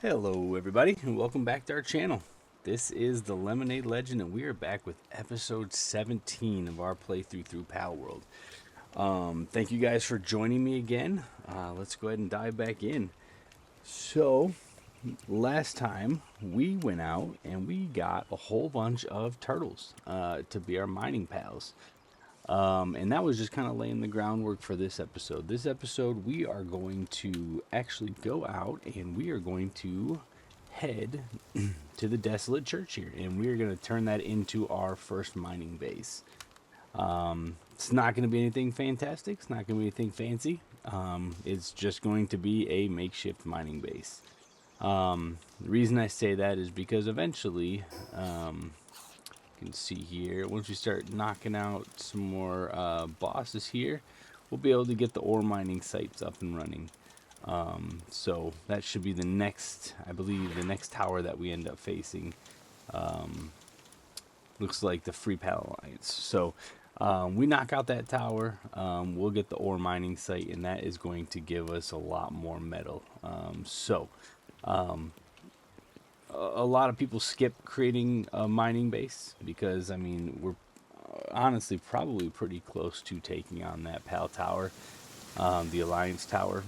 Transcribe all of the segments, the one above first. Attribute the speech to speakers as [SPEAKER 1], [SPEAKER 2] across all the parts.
[SPEAKER 1] Hello, everybody, and welcome back to our channel. This is the Lemonade Legend, and we are back with episode 17 of our playthrough through Pal World. Thank you guys for joining me again. Let's go ahead and dive back in. So, last time we went out and we got a whole bunch of turtles to be our mining pals. And that was just kind of laying the groundwork for this episode. This episode, we are going to actually go out and we are going to head to the Desolate Church here. And we are going to turn that into our first mining base. It's not going to be anything fantastic. It's not going to be anything fancy. It's just going to be a makeshift mining base. The reason I say that is because eventually, can see here, once we start knocking out some more bosses here, we'll be able to get the ore mining sites up and running. So that should be the next, I believe, the next tower that we end up facing. Looks like the Free Pal Alliance. So we knock out that tower, we'll get the ore mining site, and that is going to give us a lot more metal. A lot of people skip creating a mining base because, I mean, we're honestly probably pretty close to taking on that PAL tower, the Alliance tower.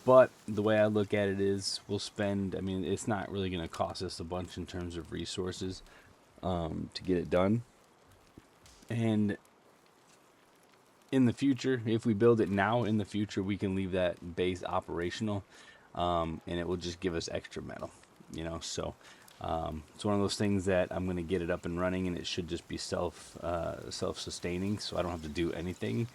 [SPEAKER 1] But the way I look at it is we'll spend, I mean, it's not really going to cost us a bunch in terms of resources to get it done. And in the future, if we build it now, in the future, we can leave that base operational, and it will just give us extra metal. So it's one of those things that I'm going to get it up and running, and it should just be self-sustaining, so I don't have to do anything.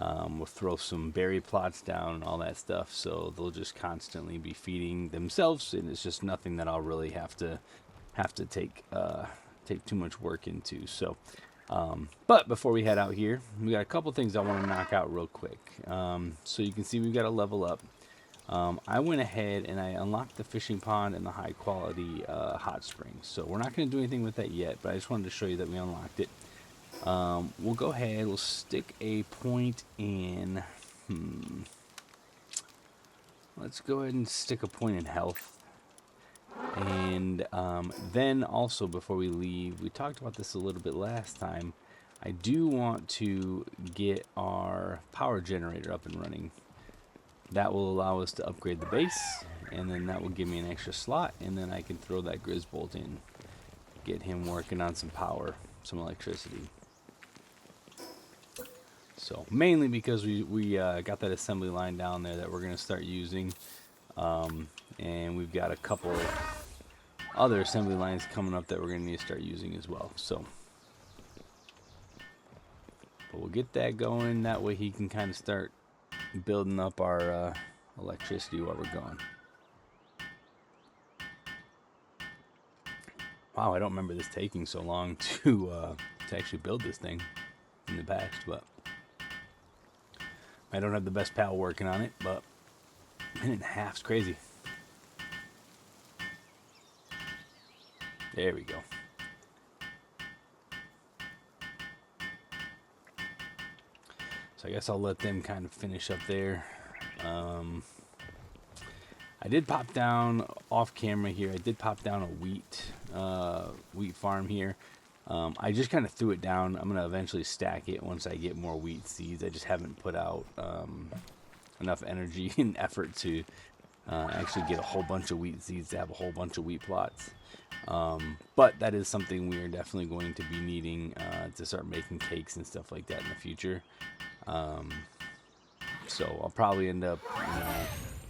[SPEAKER 1] We'll throw some berry plots down and all that stuff, so they'll just constantly be feeding themselves, and it's just nothing that I'll really have to take too much work into. So but before we head out here, we got a couple things I want to knock out real quick. So you can see we've got a level up. I went ahead and I unlocked the fishing pond and the high quality hot springs. So we're not going to do anything with that yet, but I just wanted to show you that we unlocked it. We'll go ahead, we'll stick a point in, let's go ahead and stick a point in health. And then also before we leave, we talked about this a little bit last time, I do want to get our power generator up and running. That will allow us to upgrade the base, and then that will give me an extra slot, and then I can throw that Grisbolt in, get him working on some power, some electricity. So mainly because we got that assembly line down there that we're going to start using, and we've got a couple other assembly lines coming up that we're going to need to start using as well. So, but we'll get that going, that way he can kind of start building up our electricity while we're going. Wow, I don't remember this taking so long to actually build this thing in the past, but I don't have the best pal working on it, but a minute and a half's crazy. There we go. So I guess I'll let them kind of finish up there. I did pop down off camera here. I did pop down a wheat farm here. I just kind of threw it down. I'm gonna eventually stack it once I get more wheat seeds. I just haven't put out enough energy and effort to actually get a whole bunch of wheat seeds to have a whole bunch of wheat plots. But that is something we are definitely going to be needing to start making cakes and stuff like that in the future. So I'll probably end up,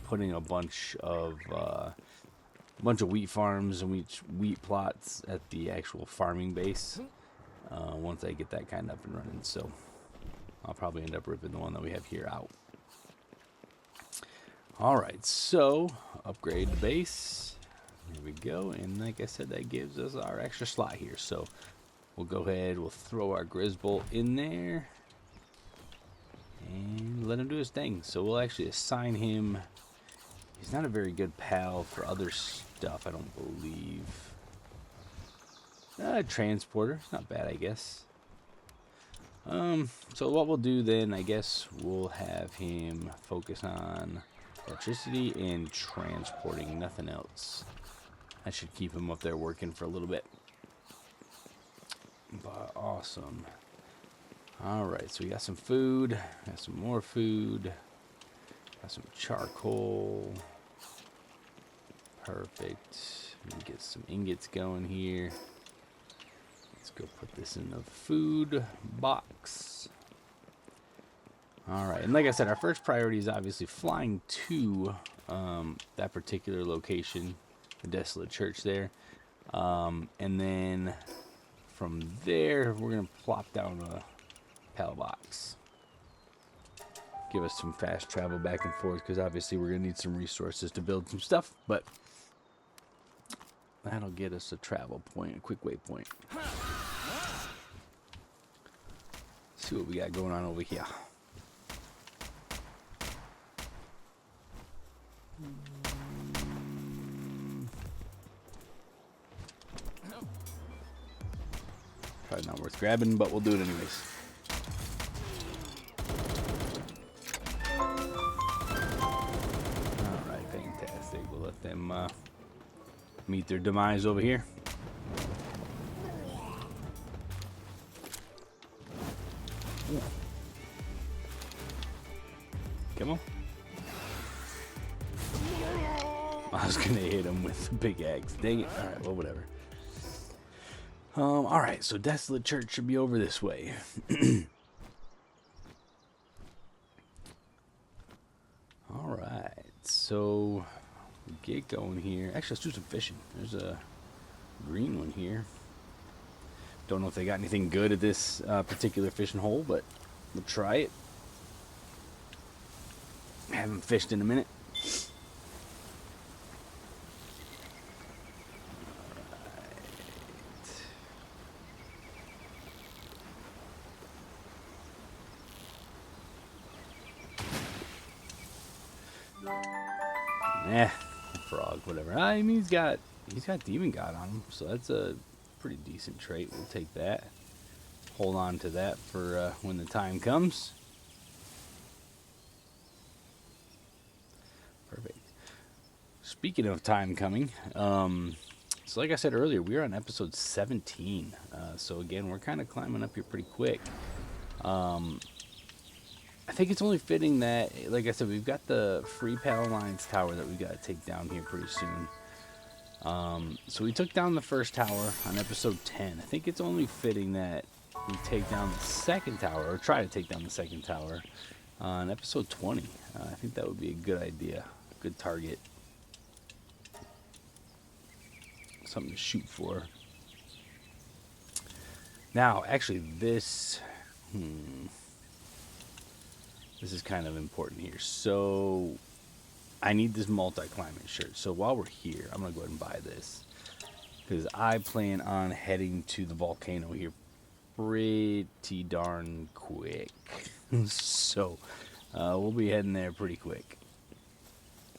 [SPEAKER 1] putting a bunch of wheat farms and wheat plots at the actual farming base once I get that kind of up and running. So I'll probably end up ripping the one that we have here out. All right, so upgrade the base. There we go, and like I said, that gives us our extra slot here. So we'll go ahead, we'll throw our Grisbolt in there and let him do his thing. So we'll actually assign him. He's not a very good pal for other stuff, I don't believe. Transporter, not bad, I guess. So what we'll do then, I guess we'll have him focus on Electricity and transporting, nothing else. I should keep him up there working for a little bit. But awesome. Alright, so we got some food, got some more food, got some charcoal. Perfect. Let me get some ingots going here. Let's go put this in the food box. Alright, and like I said, our first priority is obviously flying to that particular location, the Desolate Church there. And then from there, we're going to plop down a PAL box. Give us some fast travel back and forth, because obviously we're going to need some resources to build some stuff, but that'll get us a travel point, a quick waypoint. See what we got going on over here. Probably not worth grabbing, but we'll do it anyways. Alright, fantastic. We'll let them meet their demise over here. Ooh. Come on. I was gonna hit him with the big axe. Dang it. Alright, well, whatever. Alright, so Desolate Church should be over this way. Alright, so get going here. Actually, let's do some fishing. There's a green one here. Don't know if they got anything good at this particular fishing hole, but we'll try it. Haven't fished in a minute. Frog, whatever. I mean, he's got Demon God on him, so that's a pretty decent trait. We'll take that. Hold on to that for when the time comes. Perfect. Speaking of time coming, so like I said earlier, we are on episode 17. So again, we're kind of climbing up here pretty quick. I think it's only fitting that, like I said, we've got the Free PAL Alliance tower that we've got to take down here pretty soon. So we took down the first tower on episode 10. I think it's only fitting that we take down the second tower, or try to take down the second tower, on episode 20. I think that would be a good idea, a good target. Something to shoot for. Now, actually, this is kind of important here. So I need this multi-climate shirt. So while we're here, I'm going to go ahead and buy this, because I plan on heading to the volcano here pretty darn quick. So we'll be heading there pretty quick.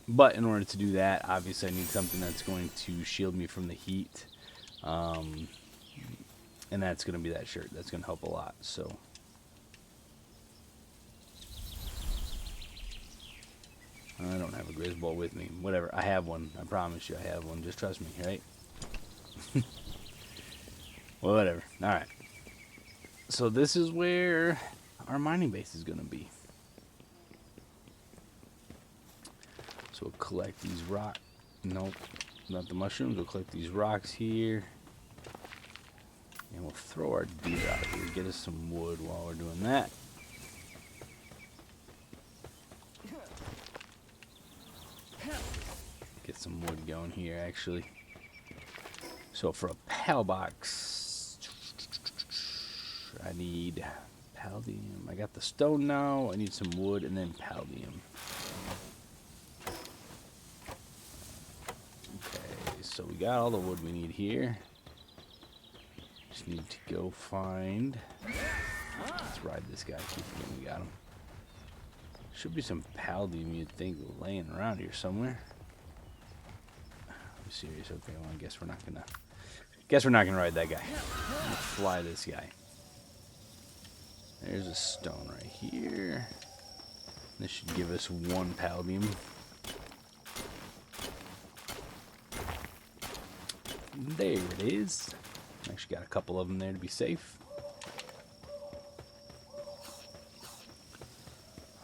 [SPEAKER 1] But in order to do that, obviously I need something that's going to shield me from the heat. And that's going to be that shirt. That's going to help a lot. So I don't have a Grizzball with me. Whatever. I have one. I promise you I have one. Just trust me, right? Well, whatever. Alright. So this is where our mining base is going to be. So we'll collect these rocks. Nope. Not the mushrooms. We'll collect these rocks here. And we'll throw our deer out here. Get us some wood while we're doing that. Get some wood going here, actually. So for a PAL box, I need palladium. I got the stone now. I need some wood and then palladium. Okay, so we got all the wood we need here. Just need to go find. Let's ride this guy. Keep forgetting we got him. Should be some palladium, you'd think, laying around here somewhere. I'm serious. Okay, well, I guess we're not gonna ride that guy. I'm gonna fly this guy. There's a stone right here. This should give us one palladium. There it is. Actually got a couple of them there to be safe.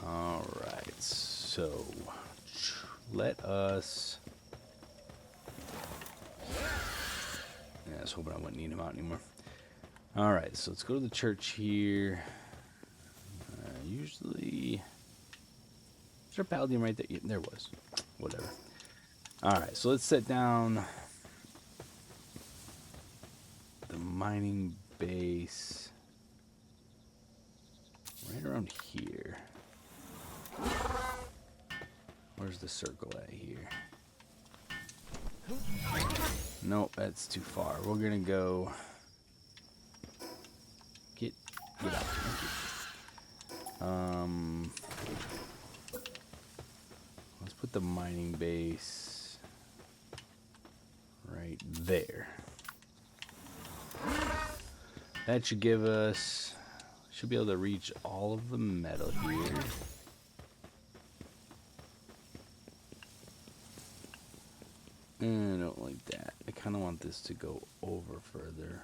[SPEAKER 1] Alright, so let us... Yeah, I was hoping I wouldn't need him out anymore. Alright, so let's go to the church here. Usually... Is there a paladin right there? Yeah, there was. Whatever. Alright, so let's set down the mining base right around here. Where's the circle at here? Nope, that's too far. We're gonna go... Get out. Thank you. Let's put the mining base right there. That should give us... Should be able to reach all of the metal here. I don't like that. I kind of want this to go over further.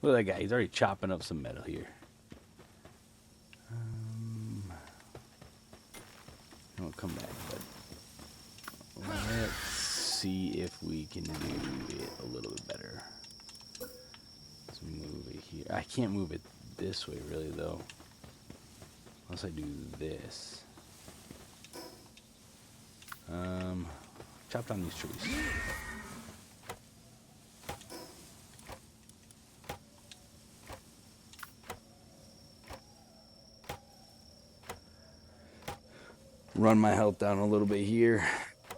[SPEAKER 1] Look at that guy. He's already chopping up some metal here. I'll come back, but let's see if we can do it a little bit better. Let's move it here. I can't move it this way, really, though. Unless I do this. Chop down these trees. Run my health down a little bit here.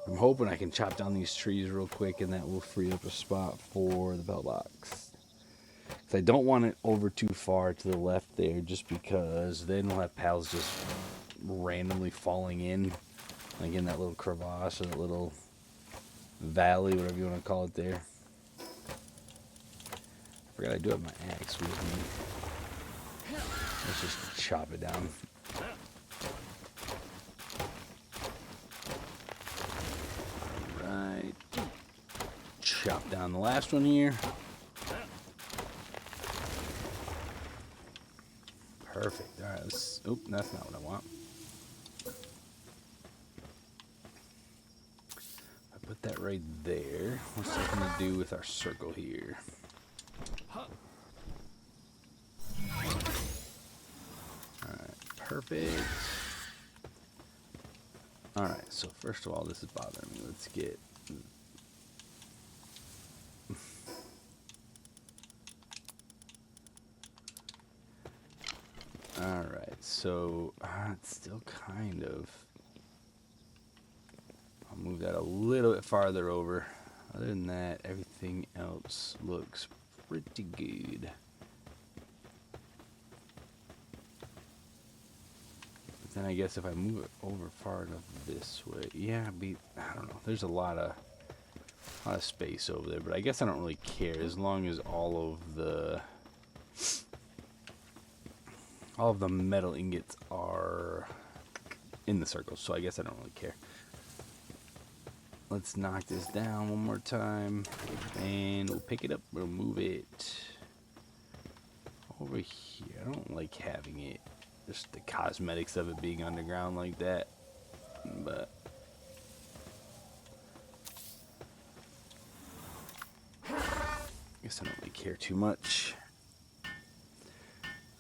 [SPEAKER 1] I'm hoping I can chop down these trees real quick and that will free up a spot for the bell box. I don't want it over too far to the left there just because then we'll have pals just randomly falling in. Like in that little crevasse or that little valley, whatever you want to call it there. I forgot I do have my axe with me. Let's just chop it down. Alright. Chop down the last one here. Perfect. Alright, let's... Oop, that's not what I want. I put that right there. What's that going to do with our circle here? Alright, perfect. Alright, so first of all, this is bothering me. Let's get... Alright, so it's still kind of... I'll move that a little bit farther over. Other than that, everything else looks pretty good. But then I guess if I move it over far enough this way, yeah, I don't know. There's a lot of space over there, but I guess I don't really care as long as all of the metal ingots are in the circle, so I guess I don't really care. Let's knock this down one more time, and we'll pick it up. We'll move it over here. I don't like having it, just the cosmetics of it being underground like that, but I guess I don't really care too much.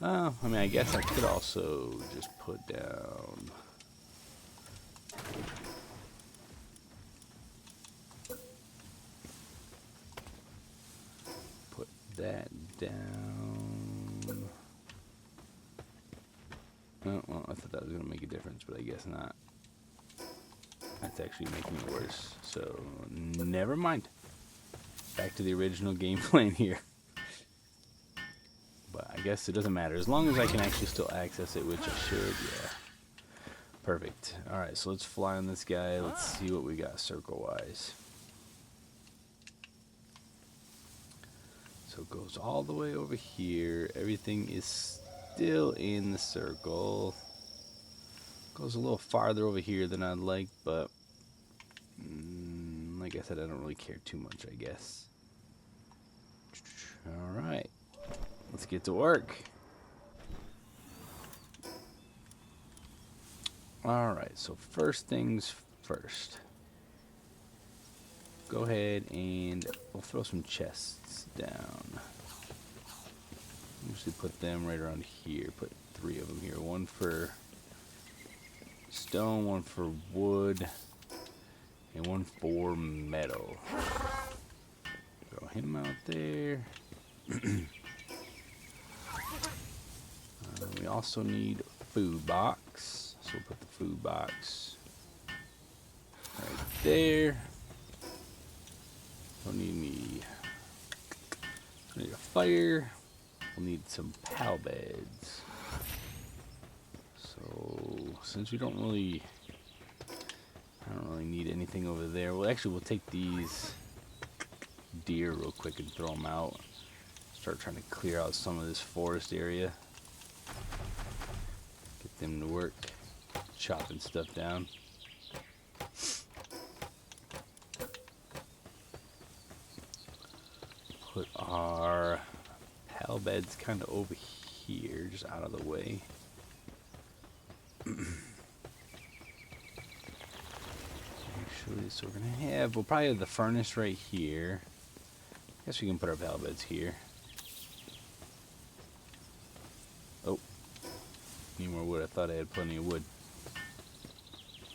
[SPEAKER 1] I mean, I guess I could also just put down... Put that down... Oh, well, I thought that was going to make a difference, but I guess not. That's actually making it worse, so never mind. Back to the original game plan here. But I guess it doesn't matter. As long as I can actually still access it, which I should, yeah. Perfect. Alright, so let's fly on this guy. Let's see what we got circle-wise. So it goes all the way over here. Everything is still in the circle. Goes a little farther over here than I'd like, but... like like I said, I don't really care too much, I guess. Alright. Let's get to work. Alright, so first things first. Go ahead and we'll throw some chests down. Usually put them right around here. Put 3 of them here. One for stone, one for wood, and one for metal. Throw him out there. We also need food box. So we'll put the food box right there. Don't need any. Need a fire. We'll need some pal beds. So since we don't really, I don't really need anything over there. Well, actually, we'll take these deer real quick and throw them out. Start trying to clear out some of this forest area. Get them to work, chopping stuff down. Put our pal beds kind of over here, just out of the way. Actually, so we're gonna have, we'll probably have the furnace right here. Guess we can put our pal beds here. Oh, need more wood. I thought I had plenty of wood,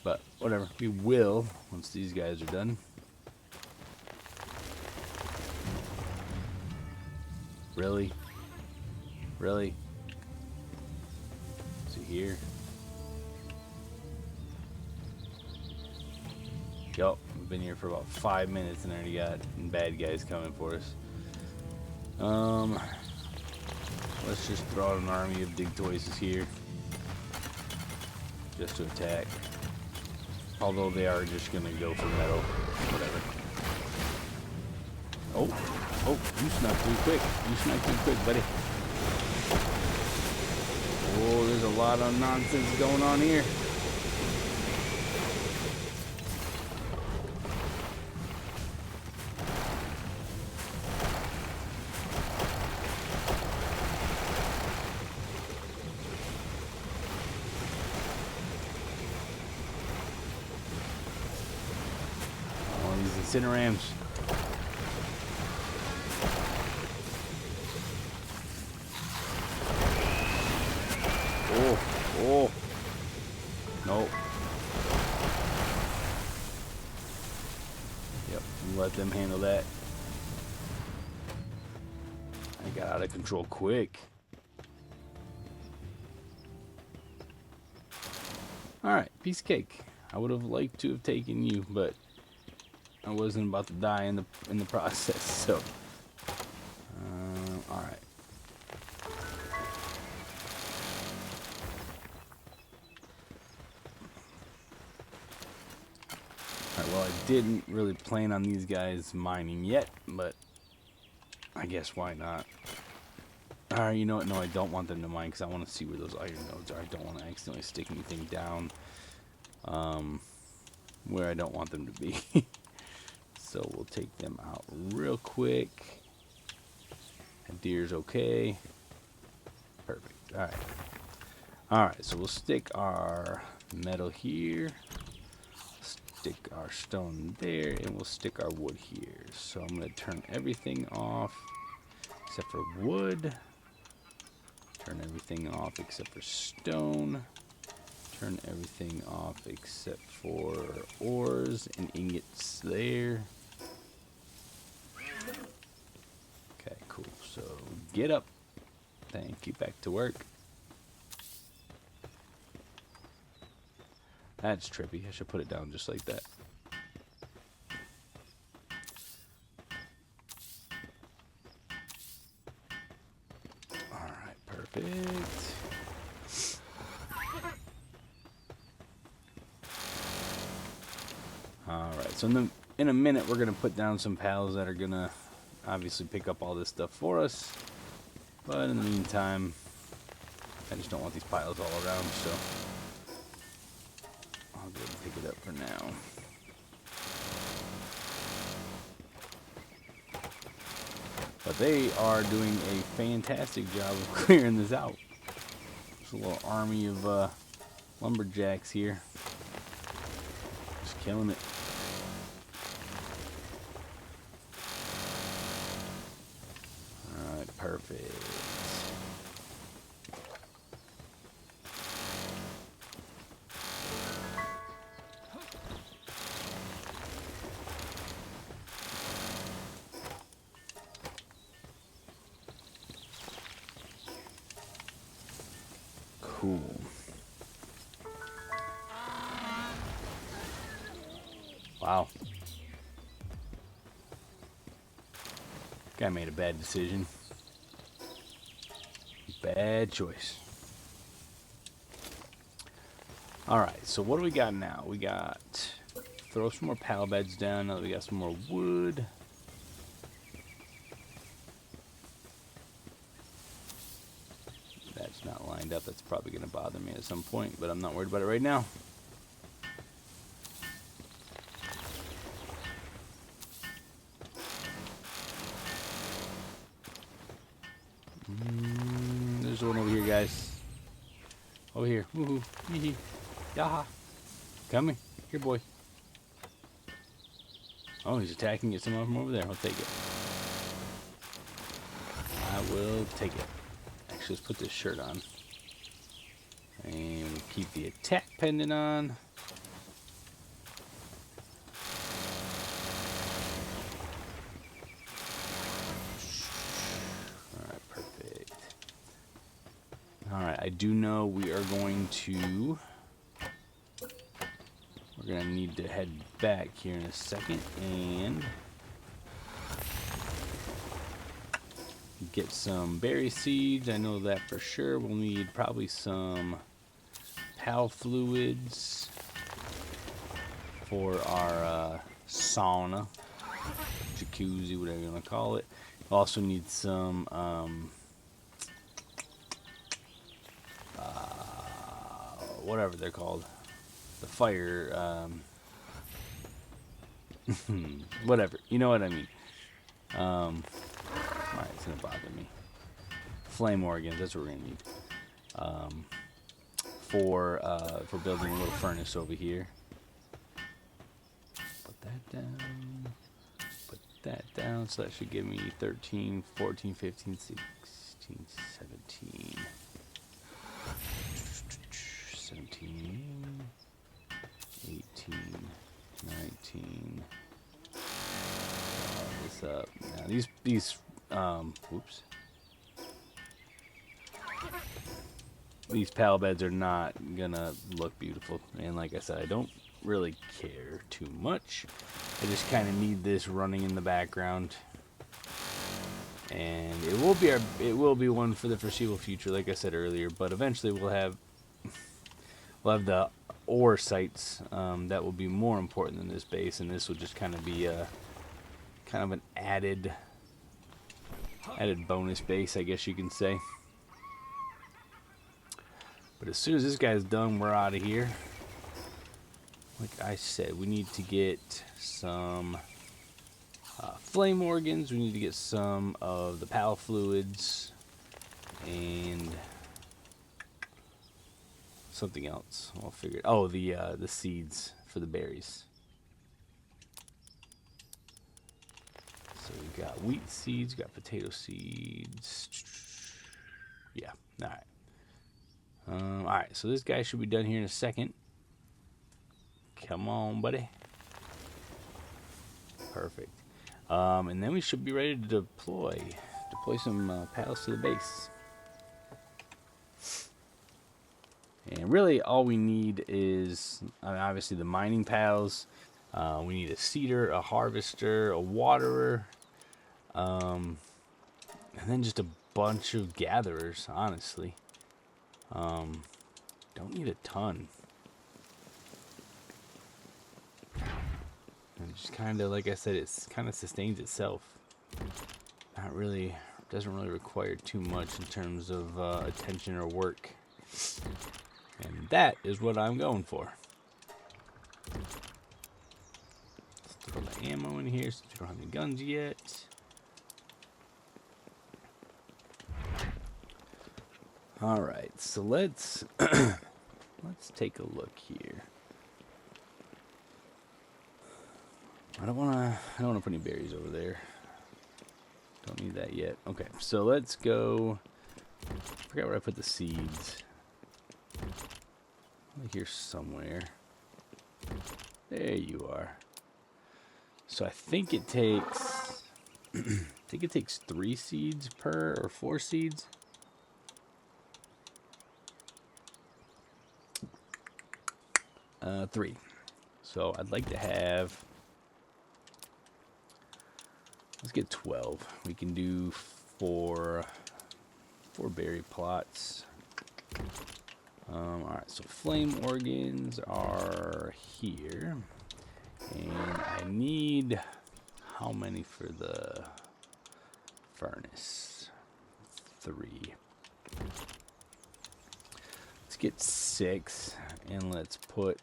[SPEAKER 1] but whatever. We will once these guys are done. Really? Really? Is he here? Yup, we've been here for about 5 minutes and already got bad guys coming for us. Let's just throw out an army of Digtoises here. Just to attack. Although they are just gonna go for metal. Whatever. Oh, you snuck too quick. You snuck too quick, buddy. Oh, there's a lot of nonsense going on here. Oh, these incinerams. Oh, nope. Yep, let them handle that. I got out of control quick. Alright, piece of cake. I would have liked to have taken you, but I wasn't about to die in the process, so. Alright. Well, I didn't really plan on these guys mining yet, but I guess why not? Alright, you know what? No, I don't want them to mine because I want to see where those iron nodes are. I don't want to accidentally stick anything down where I don't want them to be. So we'll take them out real quick. That deer's okay. Perfect. Alright. Alright, so we'll stick our metal here. Stick our stone there, and we'll stick our wood here. So I'm going to turn everything off except for wood. Turn everything off except for stone. Turn everything off except for ores and ingots there. Okay, cool. So get up. Thank you. Back to work. That's trippy. I should put it down just like that. Alright, perfect. Alright, so in a minute we're going to put down some pals that are going to obviously pick up all this stuff for us. But in the meantime, I just don't want these piles all around, so I'll go ahead and pick it up for now. But they are doing a fantastic job of clearing this out. There's a little army of lumberjacks here. Just killing it. Alright, perfect. Cool. Wow. Guy made a bad decision. Bad choice. Alright, so what do we got now? We got... Throw some more pal beds down now that we got some more wood. That's not lined up. That's probably going to bother me at some point, but I'm not worried about it right now. There's one over here, guys. Over here. Woohoo. Hee-hee. Yaha. Come here. Here, boy. Oh, he's attacking it. Someone from over there. I'll take it. I will take it. Actually, let's put this shirt on. And we'll keep the attack pendant on. Alright, perfect. Alright, I do know we are going to... We're going to need to head back here in a second and get some berry seeds. I know that for sure. We'll need probably some pal fluids for our sauna, jacuzzi, whatever you want to call it. We'll also need some whatever they're called. The fire, whatever, you know what I mean. Alright, it's gonna bother me. Flame organs, that's what we're gonna need. For building a little furnace over here. Put that down. Put that down, so that should give me 13, 14, 15, 16, 17. 17. 18, 19. This up. Now these pal beds are not gonna look beautiful, and like I said, I don't really care too much. I just kind of need this running in the background, and it will be one for the foreseeable future, like I said earlier. But eventually, we'll have the ore sites that will be more important than this base, and this will just kind of be kind of an added bonus base, I guess you can say. But as soon as this guy's done, we're out of here. Like I said, we need to get some flame organs. We need to get some of the pal fluids and something else. I'll figure it. Oh, the seeds for the berries. So we got wheat seeds, got potato seeds. Yeah, all right. All right, so this guy should be done here in a second. Come on, buddy. Perfect. And then we should be ready to deploy some pals to the base. And really, all we need is, obviously, the mining pals. We need a seeder, a harvester, a waterer, and then just a bunch of gatherers, honestly. Don't need a ton. And just kind of, like I said, it's kind of sustains itself. Not really, doesn't really require too much in terms of attention or work. And that is what I'm going for. Let's throw the ammo in here since we don't have any guns yet. All right, so let's let's take a look here. I don't wanna put any berries over there. Don't need that yet. Okay, so let's go. I forgot where I put the seeds. Here somewhere. There you are. So I think it takes I think it takes 3 seeds per, or 4 seeds. Three. So I'd like to have, let's get 12. We can do four berry plots. Alright, so flame organs are here. And I need, how many for the furnace? 3. Let's get 6, and let's put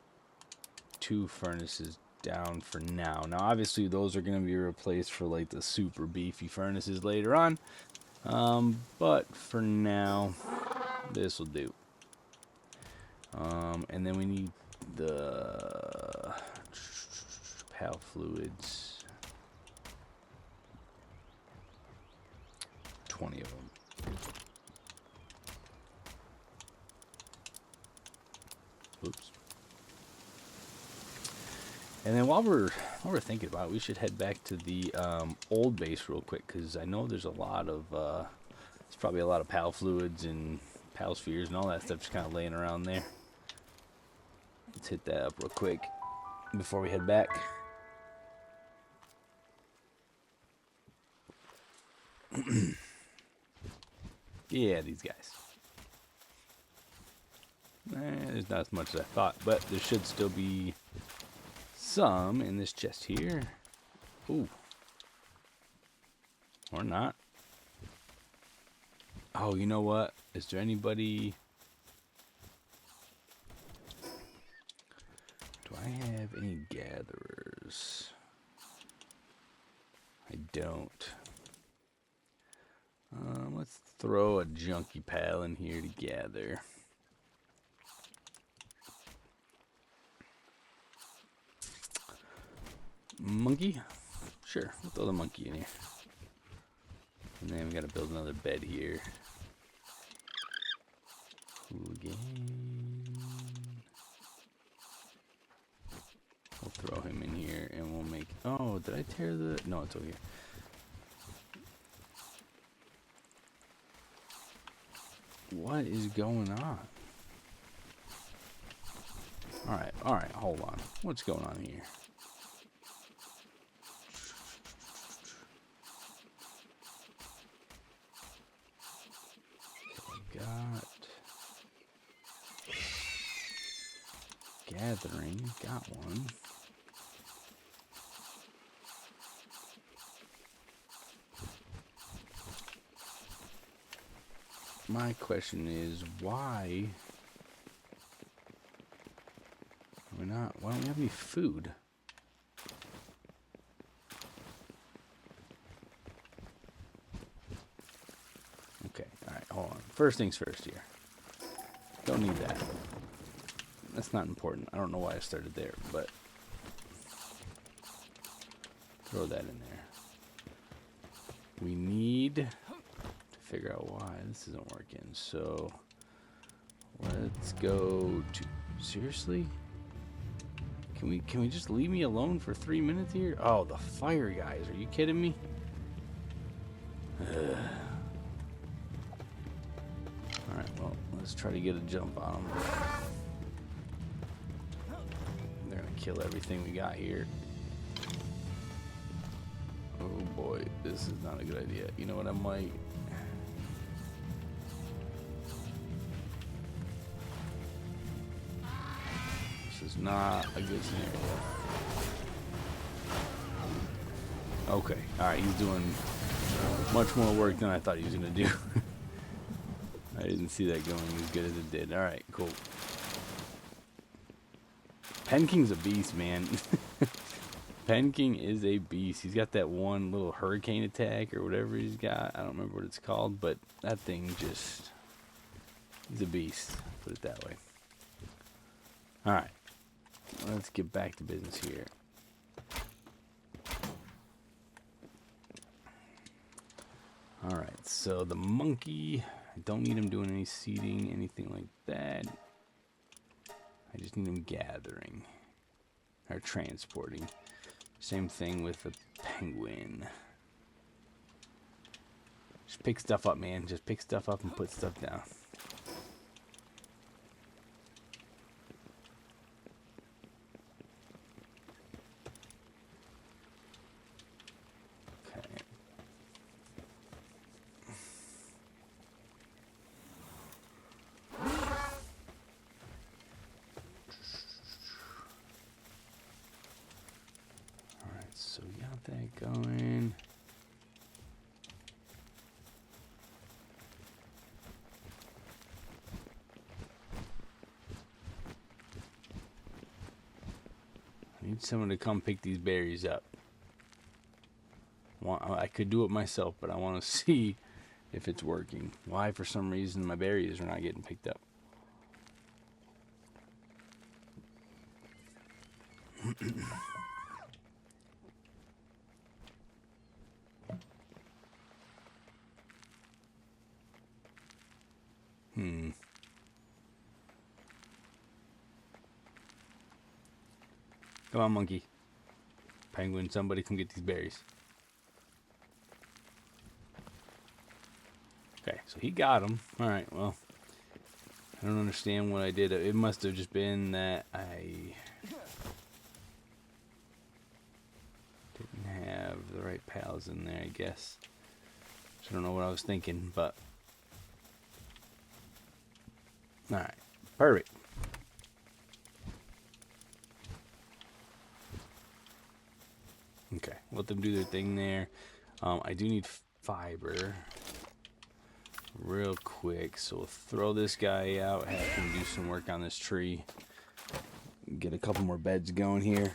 [SPEAKER 1] 2 furnaces down for now. Now, obviously, those are going to be replaced for like the super beefy furnaces later on. But for now, this will do. And then we need the PAL fluids. 20 of them. Oops. And then while we're thinking about it, we should head back to the old base real quick, because I know there's a lot of there's probably a lot of PAL fluids and PAL spheres and all that stuff just kind of laying around there. Let's hit that up real quick before we head back. Yeah, these guys. There's not as much as I thought, but there should still be some in this chest here. Ooh. Or not. Oh, you know what? Is there anybody... Do I have any gatherers? I don't. Let's throw a junkie pal in here to gather. Monkey? Sure, we'll throw the monkey in here. And then we gotta build another bed here. Hooligan. We'll throw him in here and we'll make... Oh, did I tear the... No, it's over here. What is going on? Alright, hold on. What's going on here? Got gathering, got one. My question is, why don't we have any food? Okay, alright, hold on. First things first here. Don't need that. That's not important. I don't know why I started there, but throw that in there. We need to figure out why this isn't working. So let's go to... Seriously? Can we just leave me alone for 3 minutes here? Oh, the fire guys. Are you kidding me? Alright, well, let's try to get a jump on them. They're gonna kill everything we got here. Oh boy, this is not a good idea. You know what, I might... This is not a good scenario. Okay, alright, he's doing much more work than I thought he was gonna do. I didn't see that going as good as it did. Alright, cool. Penking's a beast, man. Penking is a beast. He's got that one little hurricane attack or whatever he's got. I don't remember what it's called, but that thing just He's a beast, put it that way. Alright, let's get back to business here. Alright, so the monkey, I don't need him doing any seeding, anything like that. I just need him gathering, or transporting. Same thing with the penguin. Just pick stuff up, man. Just pick stuff up and put stuff down. Okay. Alright, so we got that going. I need someone to come pick these berries up. I could do it myself, but I want to see if it's working. Why, for some reason, my berries are not getting picked up. Come on, monkey. Penguin, somebody come get these berries. Okay, so he got them. Alright, well, I don't understand what I did. It must have just been that I didn't have the right pals in there, I guess. I don't know what I was thinking, but... Alright, perfect. Okay, let them do their thing there. I do need fiber real quick, so we'll throw this guy out, have him do some work on this tree. Get a couple more beds going here.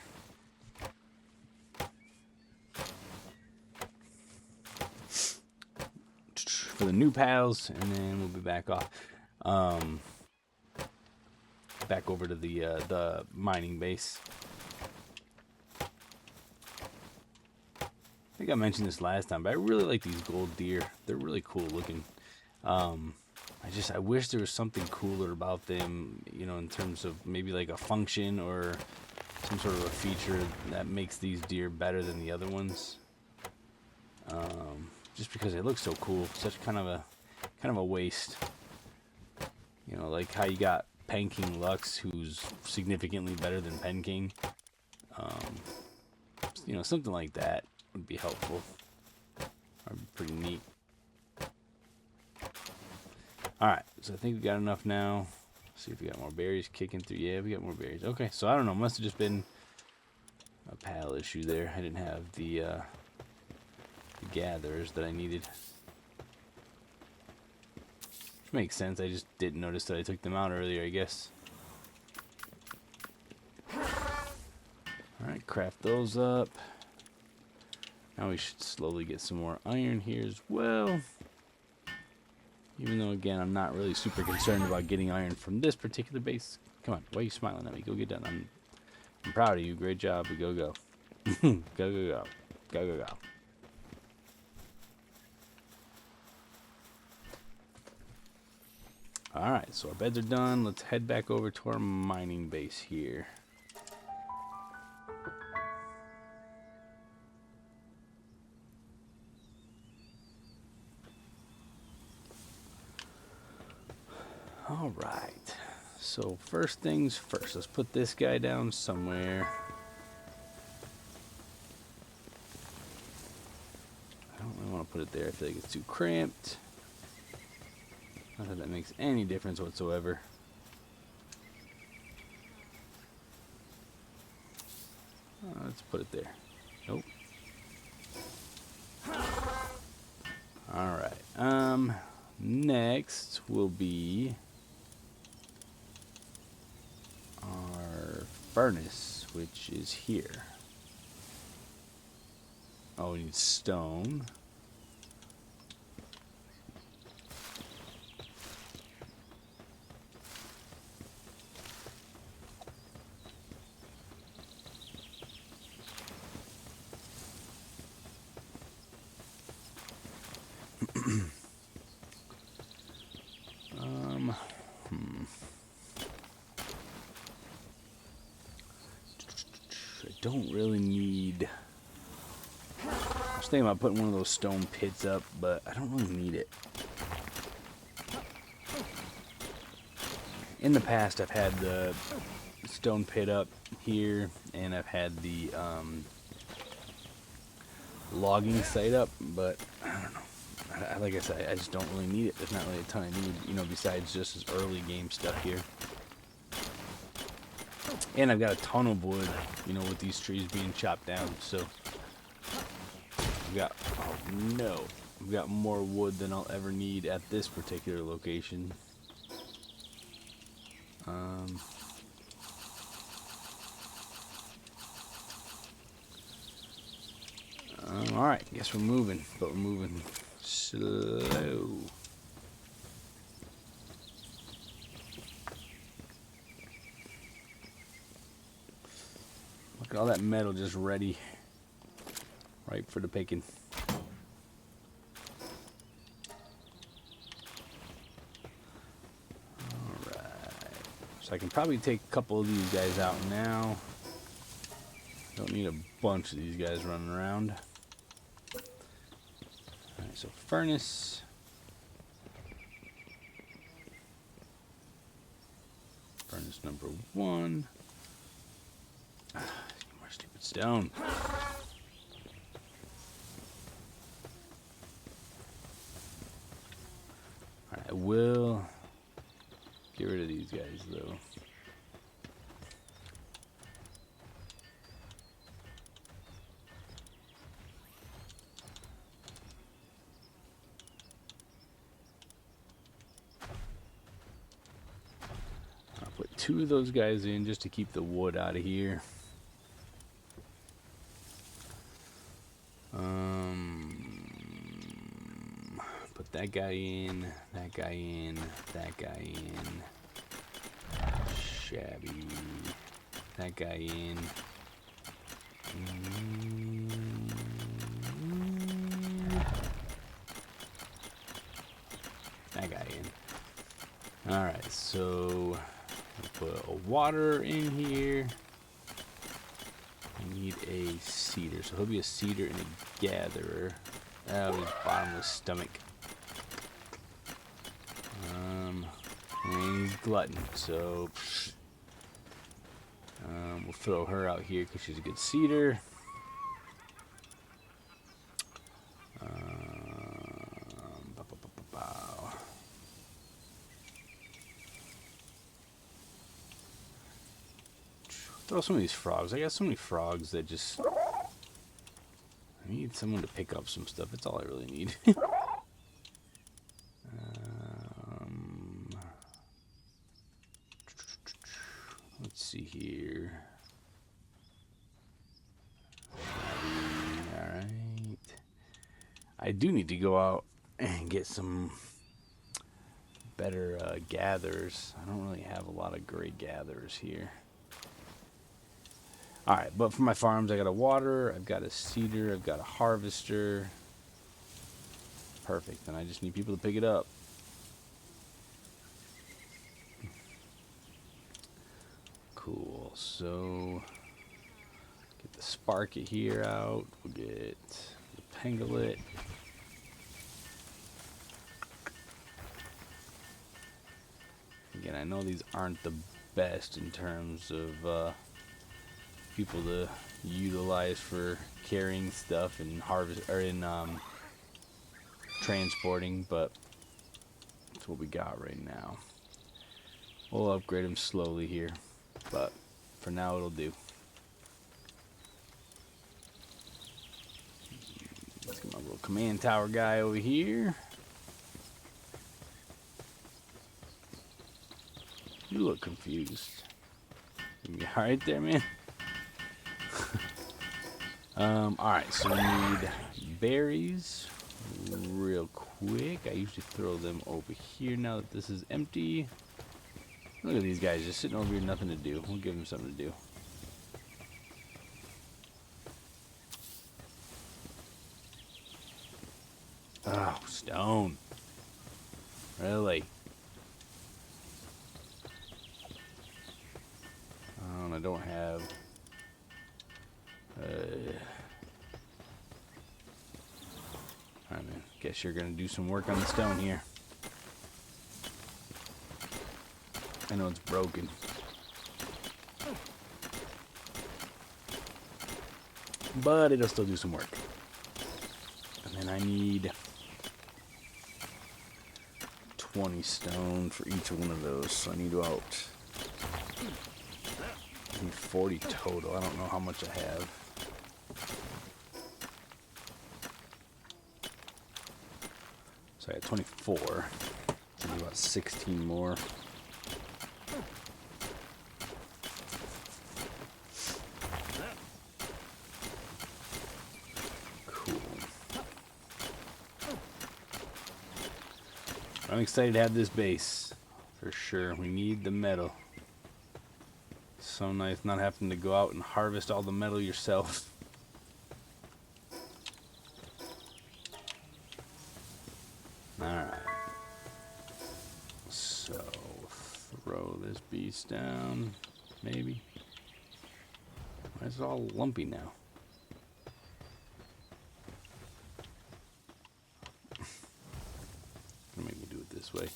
[SPEAKER 1] For the new pals, and then we'll be back off. Back over to the mining base. I think I mentioned this last time, but I really like these gold deer. They're really cool looking. I wish there was something cooler about them, you know, in terms of maybe like a function or some sort of a feature that makes these deer better than the other ones. Just because they look so cool, such kind of a waste. You know, like how you got Penking Lux, who's significantly better than Penking. You know, something like that would be helpful. Or pretty neat. Alright, so I think we got enough now. See if we got more berries kicking through. Yeah, we got more berries. Okay, so I don't know. Must have just been a pal issue there. I didn't have the gatherers that I needed. Which makes sense. I just didn't notice that I took them out earlier, I guess. Alright, craft those up. Now we should slowly get some more iron here as well. Even though, again, I'm not really super concerned about getting iron from this particular base. Come on, why are you smiling at me? Go get done. I'm proud of you. Great job. Go, go. Go, go, go. Go, go, go. Alright, so our beds are done. Let's head back over to our mining base here. Alright, so first things first, let's put this guy down somewhere. I don't really want to put it there, I feel like it's too cramped. Not that that makes any difference whatsoever. Let's put it there. Nope. Alright, next will be our furnace, which is here. Oh, we need stone. um, I don't really need... I was thinking about putting one of those stone pits up, but I don't really need it. In the past, I've had the stone pit up here, and I've had the logging site up, but I don't know. Like I said, I just don't really need it. There's not really a ton I need, you know, besides just this early game stuff here. And I've got a ton of wood, you know, with these trees being chopped down, so I've got, oh no, I've got more wood than I'll ever need at this particular location. Alright, guess we're moving, but we're moving slow. Look at all that metal just ready, ripe for the picking. Alright, so I can probably take a couple of these guys out now. Don't need a bunch of these guys running around. Alright, so furnace. Furnace number 1. More stupid stone. Alright, I will get rid of these guys though. I'll put 2 of those guys in just to keep the wood out of here. Put that guy in, that guy in, that guy in. Shabby. That guy in. That guy in. Alright, so I'll put a water in here. I need a cedar, so he'll be a cedar and a gatherer. Oh, his bottomless stomach. And he's glutton, so we'll throw her out here because she's a good cedar. Throw some of these frogs. I got so many frogs that just... I need someone to pick up some stuff. That's all I really need. Let's see here. Alright. I do need to go out and get some better gatherers. I don't really have a lot of great gatherers here. Alright, but for my farms, I got a water, I've got a cedar, I've got a harvester. Perfect, and I just need people to pick it up. Cool, so get the Sparket here out, we'll get the Pangolin. Again, I know these aren't the best in terms of people to utilize for carrying stuff and harvest or in transporting, but that's what we got right now. We'll upgrade them slowly here, but for now it'll do. Let's get my little command tower guy over here. You look confused. You alright there, man? Alright, so we need berries real quick. I usually throw them over here now that this is empty. Look at these guys just sitting over here, nothing to do. We'll give them something to do. Oh, stone. Really? I don't have... Alright, man. Guess you're gonna do some work on the stone here. I know it's broken. But it'll still do some work. And then I need 20 stone for each one of those. So I need about... I need 40 total. I don't know how much I have. So I got 24. I need about 16 more. Cool. I'm excited to have this base. For sure. We need the metal. So nice not having to go out and harvest all the metal yourself. Alright. So, throw this beast down. Maybe. Why is it all lumpy now? Gonna make me do it this way.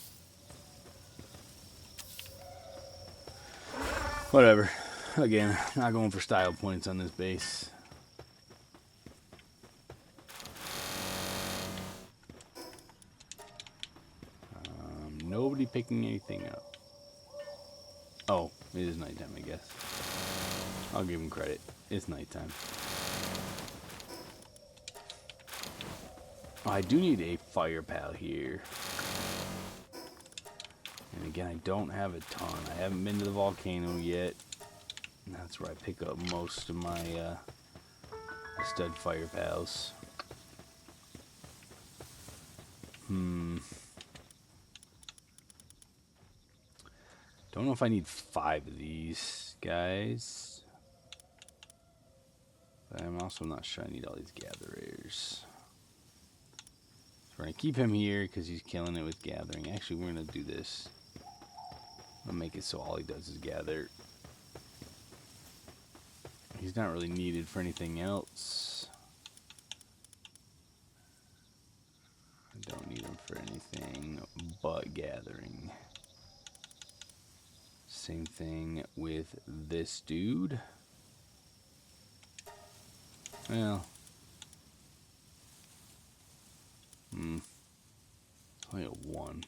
[SPEAKER 1] Whatever. Again, not going for style points on this base. Nobody picking anything up. Oh, it is nighttime, I guess. I'll give him credit. It's nighttime. Oh, I do need a fire pal here. And again, I don't have a ton. I haven't been to the volcano yet. And that's where I pick up most of my stud fire pals. Don't know if I need 5 of these guys. But I'm also not sure I need all these gatherers. So we're going to keep him here because he's killing it with gathering. Actually, we're going to do this. I'm going to make it so all he does is gather. He's not really needed for anything else. I don't need him for anything but gathering. Same thing with this dude. Well. Only a 1.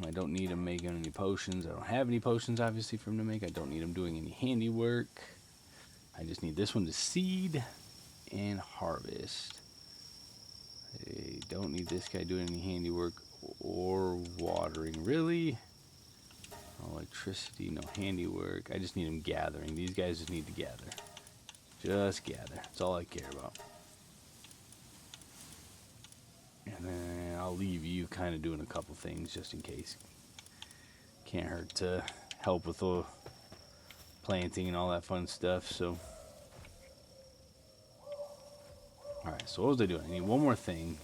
[SPEAKER 1] I don't need him making any potions. I don't have any potions, obviously, for him to make. I don't need him doing any handiwork. I just need this one to seed and harvest. I don't need this guy doing any handiwork or watering. Really? No electricity, no handiwork. I just need him gathering. These guys just need to gather. Just gather. That's all I care about. And then I'll leave you kind of doing a couple things just in case. Can't hurt to help with the planting and all that fun stuff, so. Alright, so what was I doing? I need one more thing.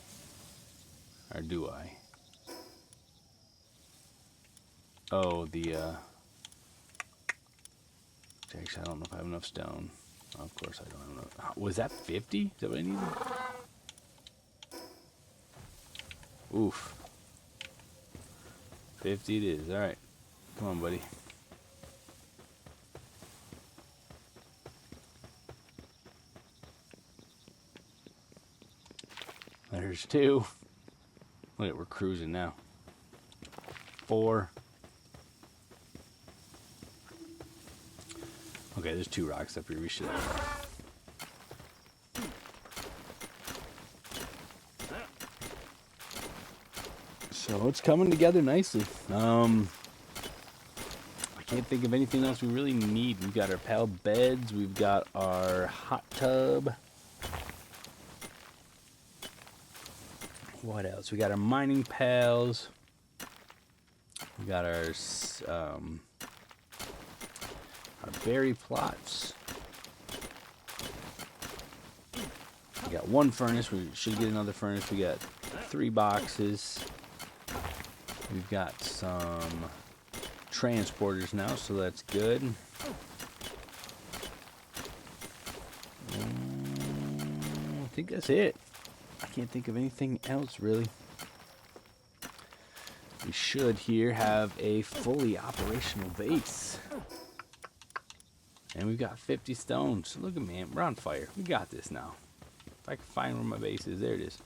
[SPEAKER 1] Or do I? Oh, actually, I don't know if I have enough stone. Oh, of course I don't have enough. Was that 50? Is that what I needed? Oof. 50 it is. Alright. Come on, buddy. There's 2. Look at, we're cruising now. 4. Okay, there's 2 rocks up here. We should have. So it's coming together nicely. I can't think of anything else we really need. We've got our pal beds. We've got our hot tub. What else? We got our mining pals. We got our berry plots. We got one furnace. We should get another furnace. We got 3 boxes. We've got some transporters now, so that's good. I think that's it. I can't think of anything else really. We should here have a fully operational base. And we've got 50 stones. Look at me, we're on fire. We got this now. If I can find where my base is, there it is.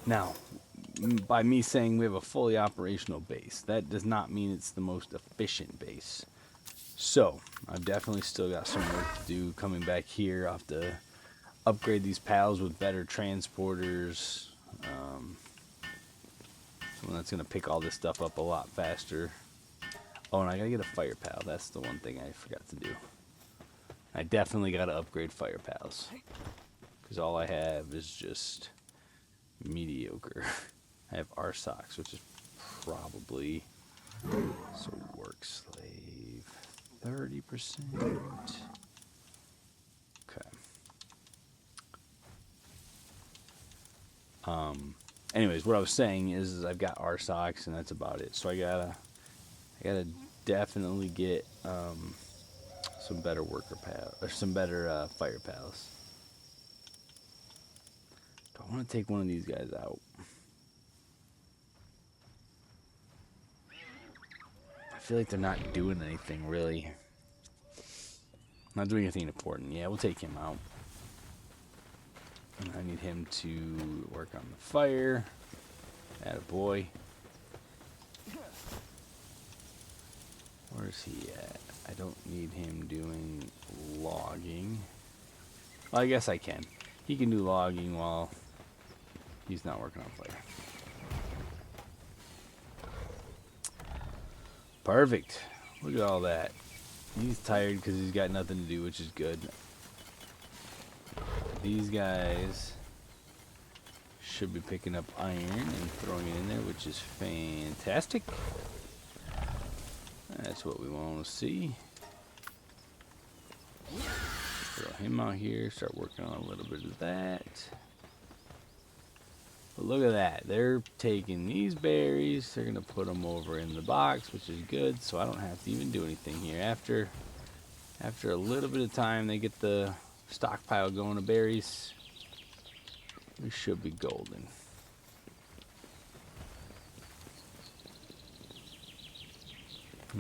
[SPEAKER 1] Now, by me saying we have a fully operational base, that does not mean it's the most efficient base. So, I've definitely still got some work to do coming back here. I'll have to upgrade these pals with better transporters. One that's going to pick all this stuff up a lot faster. Oh, and I got to get a fire pal. That's the one thing I forgot to do. I definitely got to upgrade fire pals. Because all I have is just mediocre. I have RSOX, which is probably... So work slave... 30%. Okay. Anyways, what I was saying is I've got RSOX and that's about it. So I gotta definitely get some better worker pal or some better fire pals. Do I want to take one of these guys out? I feel like they're not doing anything really. Not doing anything important. Yeah, we'll take him out. And I need him to work on the fire. Attaboy. Where's he at? I don't need him doing logging. Well, I guess I can. He can do logging while he's not working on fire. Perfect. Look at all that. He's tired because he's got nothing to do, which is good. These guys should be picking up iron and throwing it in there, which is fantastic. That's what we want to see. Throw him out here, start working on a little bit of that. But look at that. They're taking these berries, they're going to put them over in the box, which is good, so I don't have to even do anything here. After a little bit of time, they get the stockpile going of berries. We should be golden.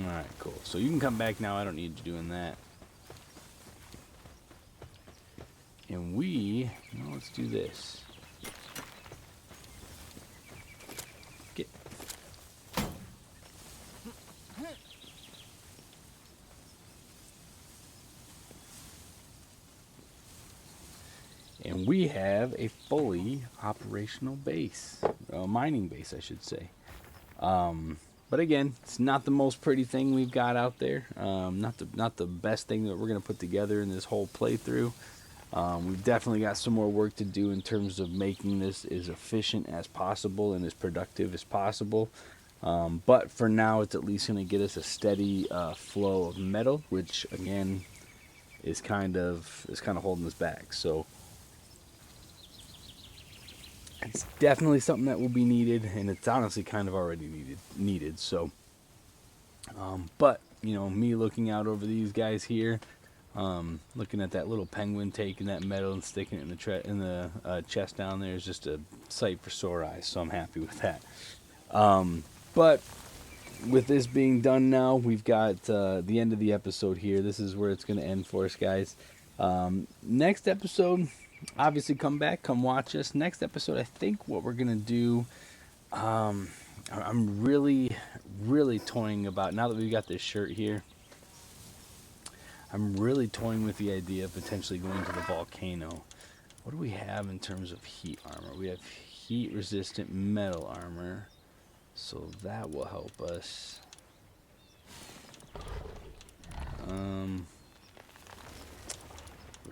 [SPEAKER 1] Alright, cool. So you can come back now. I don't need you doing that. And let's do this. Get. And we have a fully operational base. Mining base, I should say. But again, it's not the most pretty thing we've got out there. Not the best thing that we're going to put together in this whole playthrough. We've definitely got some more work to do in terms of making this as efficient as possible and as productive as possible. But for now, it's at least going to get us a steady flow of metal, which again is kind of holding us back. So it's definitely something that will be needed, and it's honestly kind of already needed. So, but you know, me looking out over these guys here, looking at that little penguin taking that metal and sticking it in the chest down there is just a sight for sore eyes. So I'm happy with that. But with this being done now, we've got the end of the episode here. This is where it's going to end for us, guys. Next episode. Obviously, come watch us. Next episode, I think what we're going to do, I'm really toying about, now that we've got this shirt here, I'm really toying with the idea of potentially going to the volcano. What do we have in terms of heat armor? We have heat-resistant metal armor, so that will help us. We're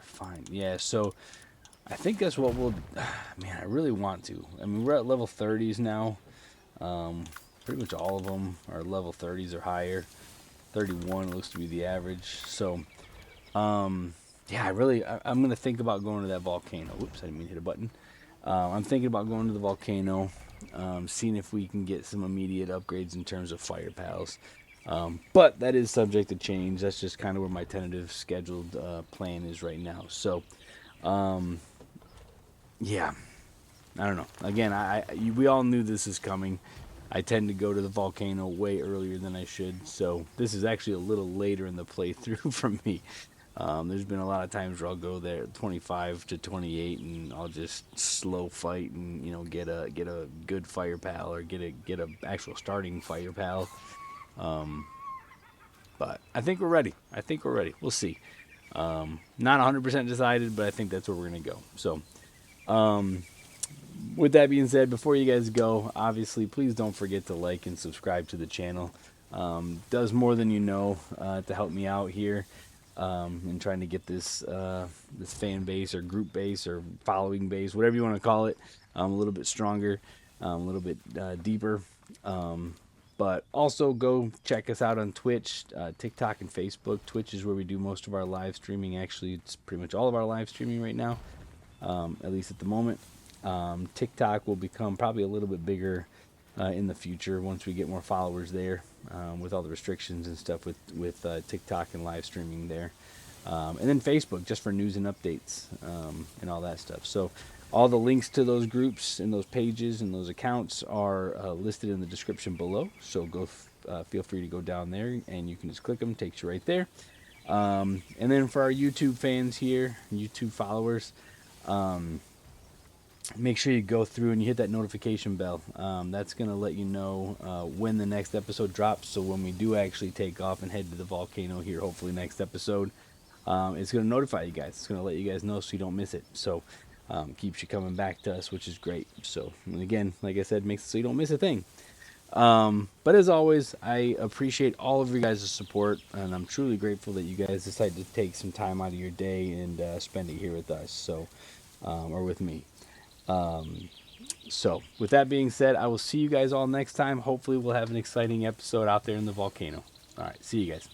[SPEAKER 1] fine. Yeah, so I think that's what we'll. Man, I really want to. I mean, we're at level 30s now. Um, Pretty much all of them are level 30s or higher. 31 looks to be the average. So, um, yeah, I'm gonna think about going to that volcano. Whoops, I didn't mean to hit a button. I'm thinking about going to the volcano, seeing if we can get some immediate upgrades in terms of fire pals. But that is subject to change. That's just kind of where my tentative scheduled plan is right now. So, um, yeah, I don't know. Again, we all knew this is coming. I tend to go to the volcano way earlier than I should, so this is actually a little later in the playthrough for me. There's been a lot of times where I'll go there 25 to 28, and I'll just slow fight and get a good fire pal or get a actual starting fire pal. Um, but I think we're ready. I think we're ready. We'll see. Not 100% decided, but I think that's where we're gonna go. So. Um, with that being said, before you guys go, obviously, please don't forget to like and subscribe to the channel. Does more than you know to help me out here in trying to get this fan base or group base or following base, whatever you want to call it, a little bit stronger, a little bit deeper. But also go check us out on Twitch, TikTok, and Facebook. Twitch is where we do most of our live streaming. Actually, it's pretty much all of our live streaming right now, at least at the moment. TikTok will become probably a little bit bigger in the future once we get more followers there, with all the restrictions and stuff with TikTok and live streaming there. And then Facebook just for news and updates and all that stuff. So all the links to those groups and those pages and those accounts are listed in the description below. So feel free to go down there and you can just click them. Takes you right there. And then for our YouTube fans here, YouTube followers, make sure you go through and you hit that notification bell. That's going to let you know when the next episode drops. So when we do actually take off and head to the volcano here, hopefully next episode, it's going to notify you guys. It's going to let you guys know so you don't miss it. So keeps you coming back to us, which is great. So, and again, like I said, makes it so you don't miss a thing. But as always, I appreciate all of your guys' support, and I'm truly grateful that you guys decided to take some time out of your day and spend it here with us. So, or with me. So, with that being said, I will see you guys all next time. Hopefully, we'll have an exciting episode out there in the volcano. All right, see you guys.